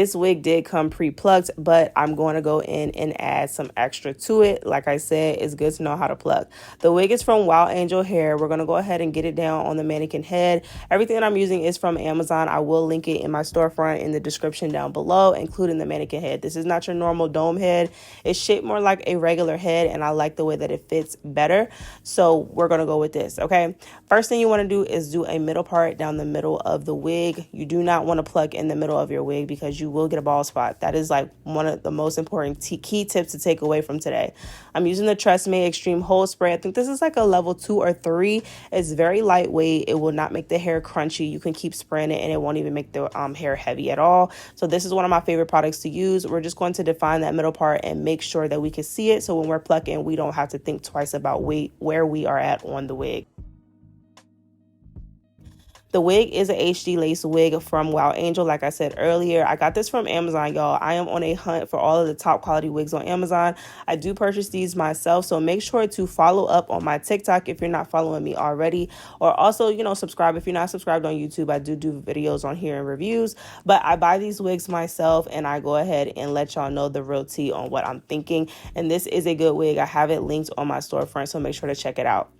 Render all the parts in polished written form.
This wig did come pre-plucked, but I'm going to go in and add some extra to it. Like I said, it's good to know how to pluck. The wig is from Wild Angel Hair. We're going to go ahead and get it down on the mannequin head. Everything that I'm using is from Amazon. I will link it in my storefront in the description down below, including the mannequin head. This is not your normal dome head. It's shaped more like a regular head, and I like the way that it fits better. So we're going to go with this, okay? First thing you want to do is do a middle part down the middle of the wig. You do not want to pluck in the middle of your wig because you will get a bald spot. That is like one of the most important key tips to take away from today. I'm using the Tresemme Extreme Hold Spray. I think this is like a level 2 or 3. It's very lightweight. It will not make the hair crunchy. You can keep spraying it and it won't even make the hair heavy at all. So this is one of my favorite products to use. We're just going to define that middle part and make sure that we can see it. So when we're plucking, we don't have to think twice about where we are at on the wig. The wig is a HD lace wig from Wild Angel. Like I said earlier, I got this from Amazon, y'all. I am on a hunt for all of the top quality wigs on Amazon. I do purchase these myself, so make sure to follow up on my TikTok if you're not following me already. Or also, subscribe if you're not subscribed on YouTube. I do videos on here and reviews. But I buy these wigs myself, and I go ahead and let y'all know the real tea on what I'm thinking. And this is a good wig. I have it linked on my storefront, so make sure to check it out.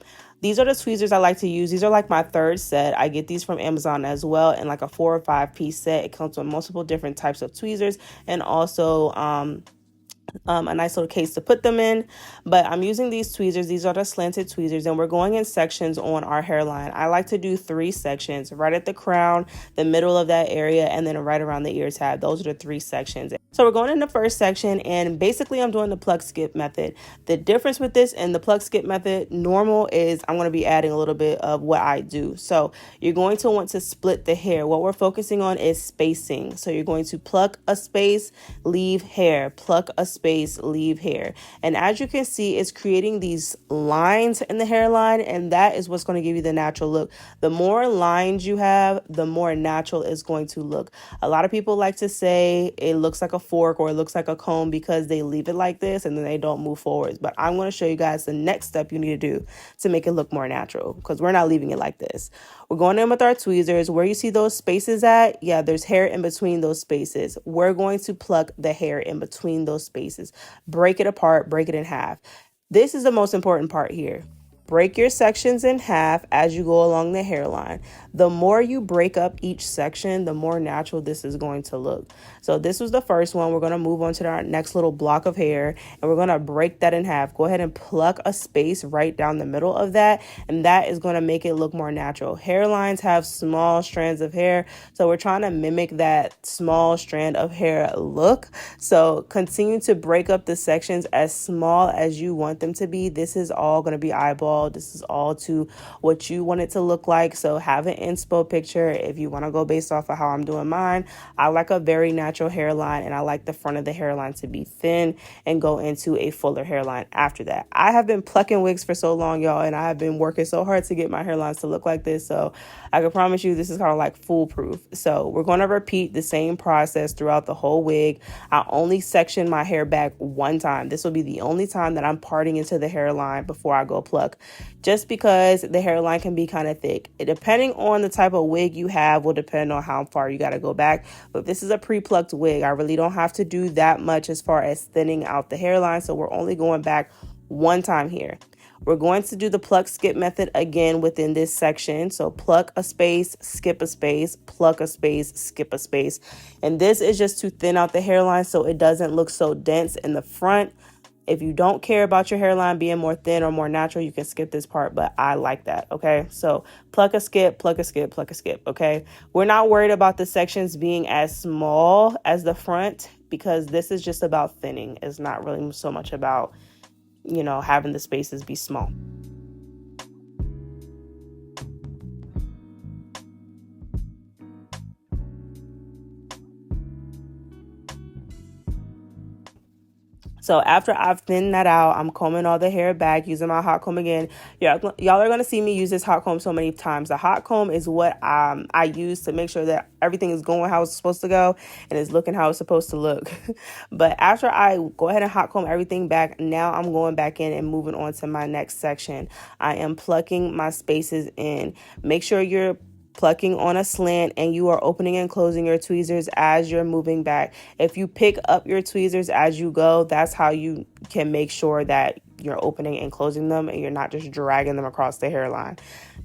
These are the tweezers I like to use. These are like my third set. I get these from Amazon as well in like a 4 or 5 piece set. It comes with multiple different types of tweezers and also a nice little case to put them in. But I'm using these tweezers. These are the slanted tweezers, and we're going in sections on our hairline. I like to do 3 sections, right at the crown, the middle of that area, and then right around the ear tab. Those are the 3 sections. So we're going in the first section, and basically I'm doing the pluck skip method. The difference with this and the pluck skip method normal is I'm going to be adding a little bit of what I do. So you're going to want to split the hair. What we're focusing on is spacing. So you're going to pluck a space, leave hair, pluck a space, leave hair. And as you can see, it's creating these lines in the hairline, and that is what's going to give you the natural look. The more lines you have, the more natural it's going to look. A lot of people like to say it looks like a fork or it looks like a comb because they leave it like this and then they don't move forwards. But I'm going to show you guys the next step you need to do to make it look more natural, because we're not leaving it like this. We're going in with our tweezers. Where you see those spaces at, yeah, there's hair in between those spaces. We're going to pluck the hair in between those spaces. Break it apart, break it in half. This is the most important part here. Break your sections in half as you go along the hairline. The more you break up each section, the more natural this is going to look. So this was the first one. We're going to move on to our next little block of hair, and we're going to break that in half. Go ahead and pluck a space right down the middle of that, and that is going to make it look more natural. Hairlines have small strands of hair, so we're trying to mimic that small strand of hair look. So continue to break up the sections as small as you want them to be. This is all going to be eyeball. This is all to what you want it to look like. So have an inspo picture if you want to go based off of how I'm doing mine. I like a very natural hairline, and I like the front of the hairline to be thin and go into a fuller hairline after that. I have been plucking wigs for so long, y'all, and I have been working so hard to get my hairlines to look like this. So I can promise you this is kind of like foolproof. So we're going to repeat the same process throughout the whole wig. I only section my hair back one time. This will be the only time that I'm parting into the hairline before I go pluck, just because the hairline can be kind of thick. Depending on the type of wig you have will depend on how far you got to go back. But if this is a pre-plucked wig, I really don't have to do that much as far as thinning out the hairline. So we're only going back one time here. We're going to do the pluck skip method again within this section. So pluck a space, skip a space, pluck a space, skip a space. And this is just to thin out the hairline so it doesn't look so dense in the front. If you don't care about your hairline being more thin or more natural, you can skip this part, but I like that, okay? So pluck a skip, pluck a skip, pluck a skip, okay? We're not worried about the sections being as small as the front because this is just about thinning. It's not really so much about, having the spaces be small. So after I've thinned that out, I'm combing all the hair back using my hot comb again. Y'all are going to see me use this hot comb so many times. The hot comb is what I use to make sure that everything is going how it's supposed to go and is looking how it's supposed to look. But after I go ahead and hot comb everything back, now I'm going back in and moving on to my next section. I am plucking my spaces in. Make sure you're plucking on a slant and you are opening and closing your tweezers as you're moving back. If you pick up your tweezers as you go, that's how you can make sure that you're opening and closing them and you're not just dragging them across the hairline.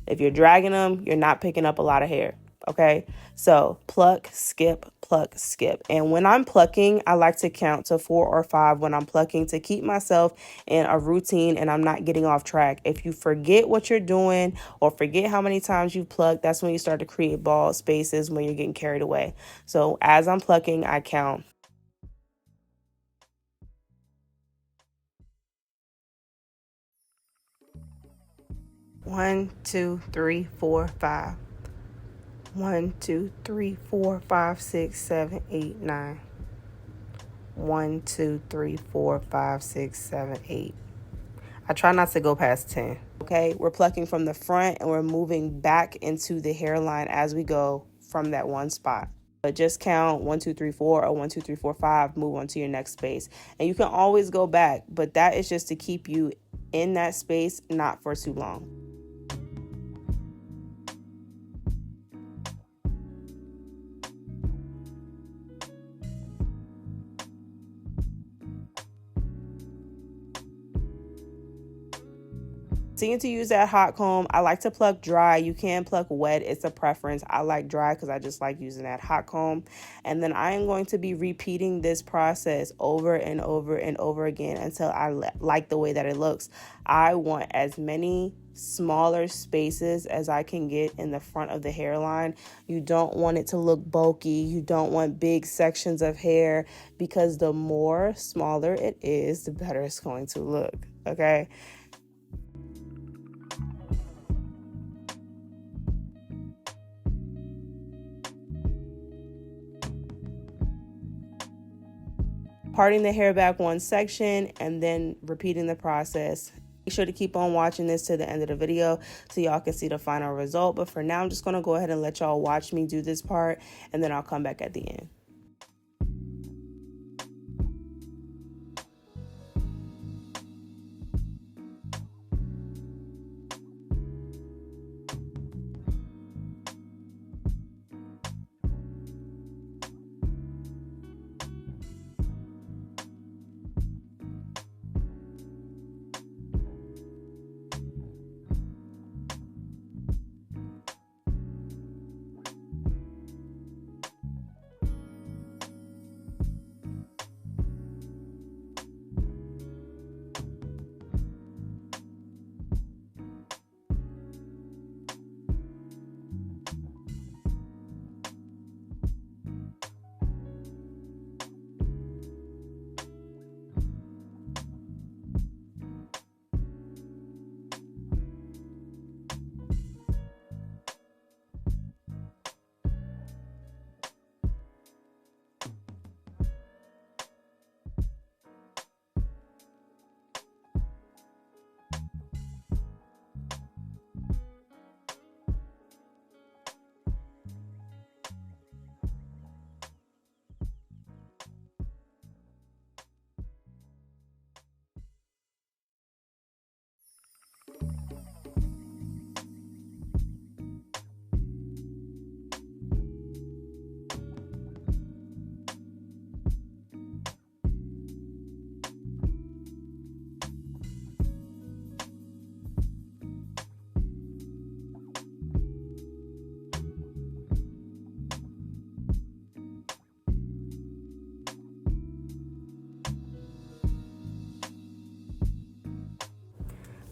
If you're dragging them, you're not picking up a lot of hair. Okay, so pluck, skip, pluck, skip. And when I'm plucking, I like to count to 4 or 5 when I'm plucking to keep myself in a routine and I'm not getting off track. If you forget what you're doing or forget how many times you've plucked, that's when you start to create bald spaces when you're getting carried away. So as I'm plucking, I count. 1, 2, 3, 4, 5. 1, 2, 3, 4, 5, 6, 7, 8, 9. 1, 2, 3, 4, 5, 6, 7, 8. I try not to go past 10. Okay, we're plucking from the front and we're moving back into the hairline as we go from that one spot. But just count 1, 2, 3, 4 or 1, 2, 3, 4, 5, move on to your next space. And you can always go back, but that is just to keep you in that space, not for too long. Continue to use that hot comb. I like to pluck dry. You can pluck wet. It's a preference. I like dry because I just like using that hot comb. And then I am going to be repeating this process over and over and over again until I like the way that it looks. I want as many smaller spaces as I can get in the front of the hairline. You don't want it to look bulky. You don't want big sections of hair because the more smaller it is, the better it's going to look. Okay. Parting the hair back one section and then repeating the process. Make sure to keep on watching this to the end of the video so y'all can see the final result. But for now, I'm just going to go ahead and let y'all watch me do this part and then I'll come back at the end.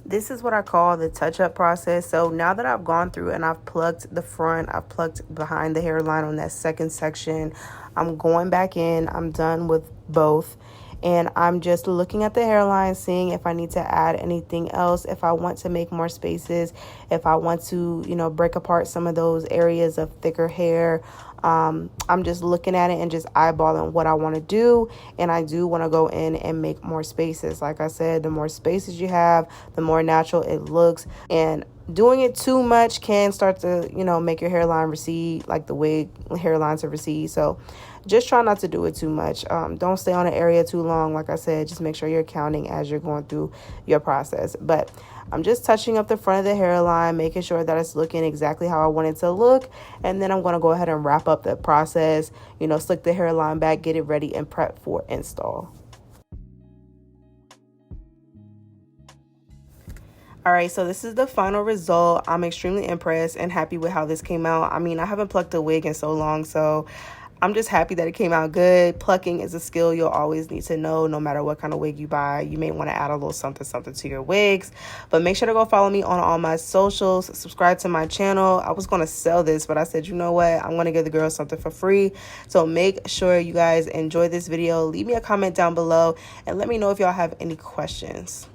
This is what I call the touch-up process. So now that I've gone through and I've plucked the front, I've plucked behind the hairline on that second section, I'm going back in. I'm done with both. And I'm just looking at the hairline, seeing if I need to add anything else, if I want to make more spaces, if I want to, break apart some of those areas of thicker hair. I'm just looking at it and just eyeballing what I want to do. And I do want to go in and make more spaces. Like I said, the more spaces you have, the more natural it looks. And doing it too much can start to, make your hairline recede, like the wig hairline to recede. So just try not to do it too much. Don't stay on an area too long. Like I said, just make sure you're counting as you're going through your process. But I'm just touching up the front of the hairline, making sure that it's looking exactly how I want it to look. And then I'm going to go ahead and wrap up the process, you know, slick the hairline back, get it ready and prep for install. All right, so this is the final result. I'm extremely impressed and happy with how this came out. I mean, I haven't plucked a wig in so long, so I'm just happy that it came out good. Plucking is a skill you'll always need to know no matter what kind of wig you buy. You may want to add a little something to your wigs, but make sure to go follow me on all my socials. Subscribe to my channel. I was going to sell this, but I said, you know what? I'm going to give the girls something for free. So make sure you guys enjoy this video. Leave me a comment down below and let me know if y'all have any questions.